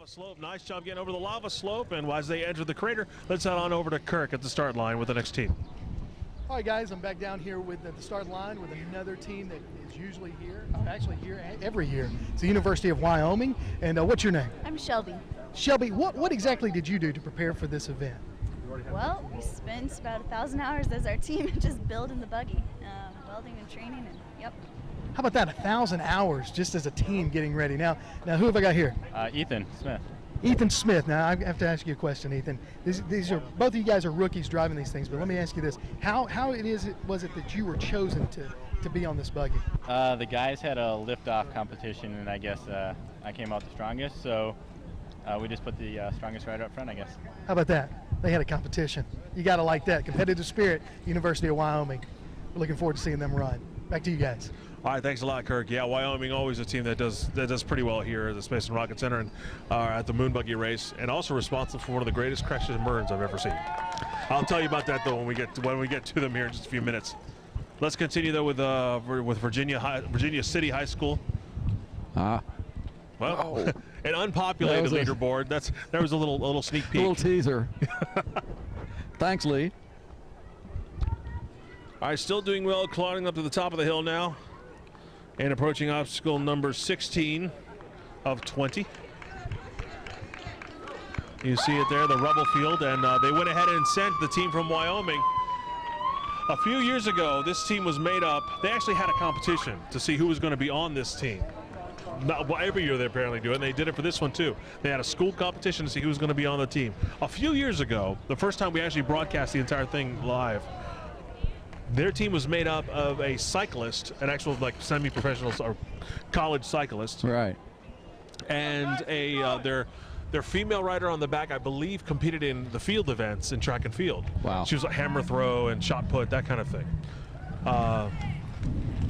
lava slope. Nice job getting over the lava slope. And as they enter the crater, let's head on over to Kirk at the start line with the next team. All right, guys, I'm back down here with the start line with another team that is usually here, actually here every year. It's the University of Wyoming. And what's your name? I'm Shelby. Shelby, what exactly did you do to prepare for this event? Well, we spent about 1,000 hours as our team just building the buggy, welding and training, and yep. How about that, 1,000 hours just as a team getting ready? Now who have I got here? Ethan Smith. Ethan Smith. Now, I have to ask you a question, Ethan. These are both of you guys are rookies driving these things, but let me ask you this: How was it that you were chosen to be on this buggy? The guys had a liftoff competition, and I guess I came out the strongest, so we just put the strongest rider up front, I guess. How about that? They had a competition. You got to like that competitive spirit. University of Wyoming. We're looking forward to seeing them run. Back to you guys. All right, thanks a lot, Kirk. Yeah, Wyoming always a team that does pretty well here at the Space and Rocket Center and at the Moonbuggy race, and also responsible for one of the greatest crashes and burns I've ever seen. I'll tell you about that though when we get to them here in just a few minutes. Let's continue though with Virginia City High School. Well, an unpopulated leaderboard. There was a little sneak peek. A little teaser. Thanks, Lee. All right, still doing well, climbing up to the top of the hill now. And approaching obstacle number 16 of 20. You see it there, the rubble field, and they went ahead and sent the team from Wyoming. A few years ago, this team was made up. They actually had a competition to see who was going to be on this team. Every year they apparently do it, and they did it for this one too. They had a school competition to see who was going to be on the team. A few years ago, the first time we actually broadcast the entire thing live, their team was made up of a cyclist, an actual like semi-professional or college cyclist, right? And their female rider on the back, I believe, competed in the field events in track and field. Wow! She was a hammer throw and shot put, that kind of thing.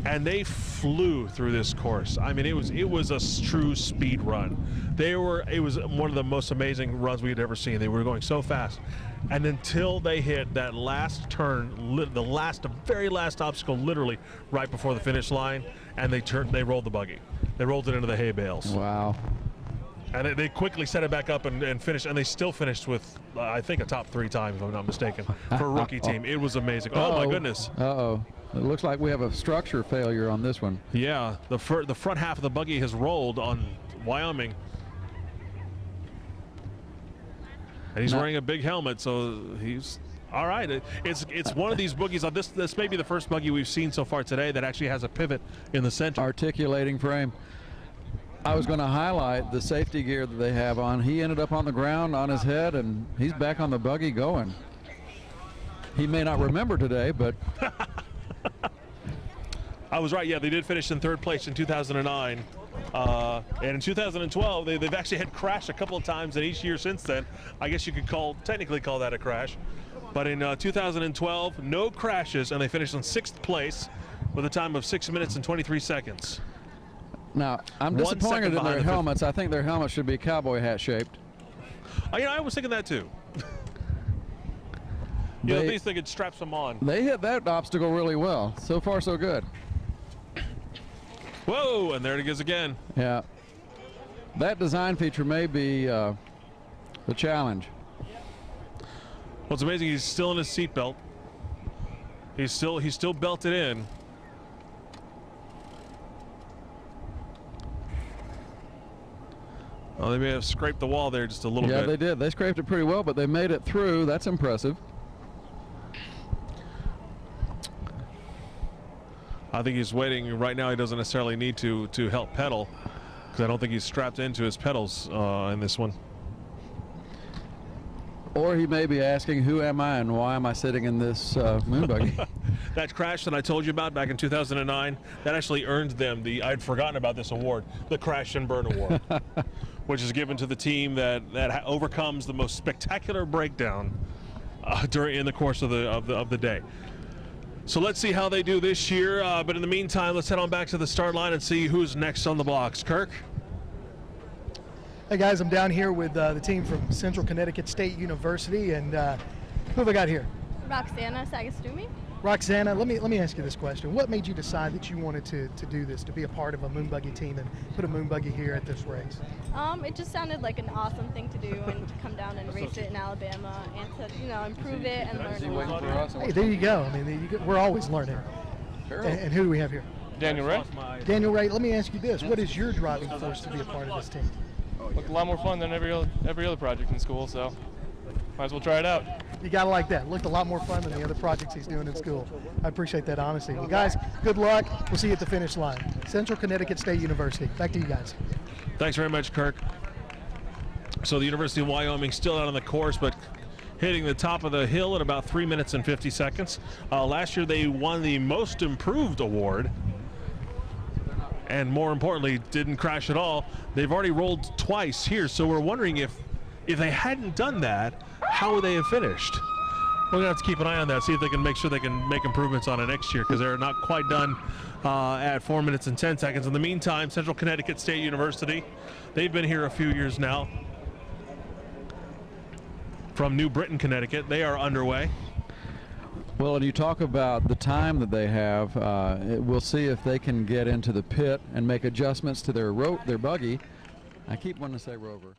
And they flew through this course. I mean, it was a true speed run. It was one of the most amazing runs we had ever seen. They were going so fast. And until they hit that last turn, the very last obstacle, literally right before the finish line, and they rolled the buggy. They rolled it into the hay bales. Wow. And they quickly set it back up and finished, and they still finished with, I think, a top 3 time, if I'm not mistaken, for a rookie team. It was amazing. Oh, my goodness. Uh-oh. It looks like we have a structure failure on this one. Yeah, the front half of the buggy has rolled on Wyoming. And he's wearing a big helmet, so he's all right. It's one of these buggies. This may be the first buggy we've seen so far today that actually has a pivot in the center. Articulating frame. I was going to highlight the safety gear that they have on. He ended up on the ground on his head, and he's back on the buggy going. He may not remember today, but... I was right. Yeah, they did finish in 3rd place in 2009. And in 2012, they've actually had crash a couple of times in each year since then. I guess you could technically call that a crash. But in 2012, no crashes, and they finished in 6th place with a time of 6 minutes and 23 seconds. Now, I'm disappointed in their helmets. I think their helmets should be cowboy hat shaped. I was thinking that too. At least they could strap some on. They hit that obstacle really well. So far, so good. Whoa, and there it goes again. Yeah. That design feature may be the challenge. Well, it's amazing he's still in his seatbelt. He's still belted in. Well, they may have scraped the wall there just a little bit. Yeah, they did. They scraped it pretty well, but they made it through. That's impressive. I think he's waiting right now. He doesn't necessarily need to help pedal, because I don't think he's strapped into his pedals in this one. Or he may be asking, who am I and why am I sitting in this Moonbuggy? That crash that I told you about back in 2009, that actually earned them I'd forgotten about this award, the Crash and Burn Award, which is given to the team that overcomes the most spectacular breakdown in the course of the day. So let's see how they do this year. But in the meantime, let's head on back to the start line and see who's next on the blocks. Kirk? Hey guys, I'm down here with the team from Central Connecticut State University, and who have I got here? Roxana Sagastumi. Roxana, let me ask you this question. What made you decide that you wanted to do this, to be a part of a Moonbuggy team and put a Moonbuggy here at this race? It just sounded like an awesome thing to do, and to come down and race it in Alabama and to, improve it and learn a lot. Hey, there you go. I mean, we're always learning. And who do we have here? Daniel Ray. Daniel Ray, let me ask you this. What is your driving force to be a part of this team? Looked a lot more fun than every other project in school, so might as well try it out. You got to like that. Looked a lot more fun than the other projects he's doing in school. I appreciate that honesty. Well, guys, good luck. We'll see you at the finish line. Central Connecticut State University. Back to you guys. Thanks very much, Kirk. So the University of Wyoming still out on the course, but hitting the top of the hill in about 3 minutes and 50 seconds. Last year they won the Most Improved Award, and more importantly, didn't crash at all. They've already rolled twice here, so we're wondering if they hadn't done that, how would they have finished? We're gonna have to keep an eye on that, see if they can make sure they can make improvements on it next year, because they're not quite done at 4 minutes and 10 seconds. In the meantime, Central Connecticut State University, they've been here a few years now. From New Britain, Connecticut, they are underway. Well, and you talk about the time that they have. We'll see if they can get into the pit and make adjustments to their buggy. I keep wanting to say rover.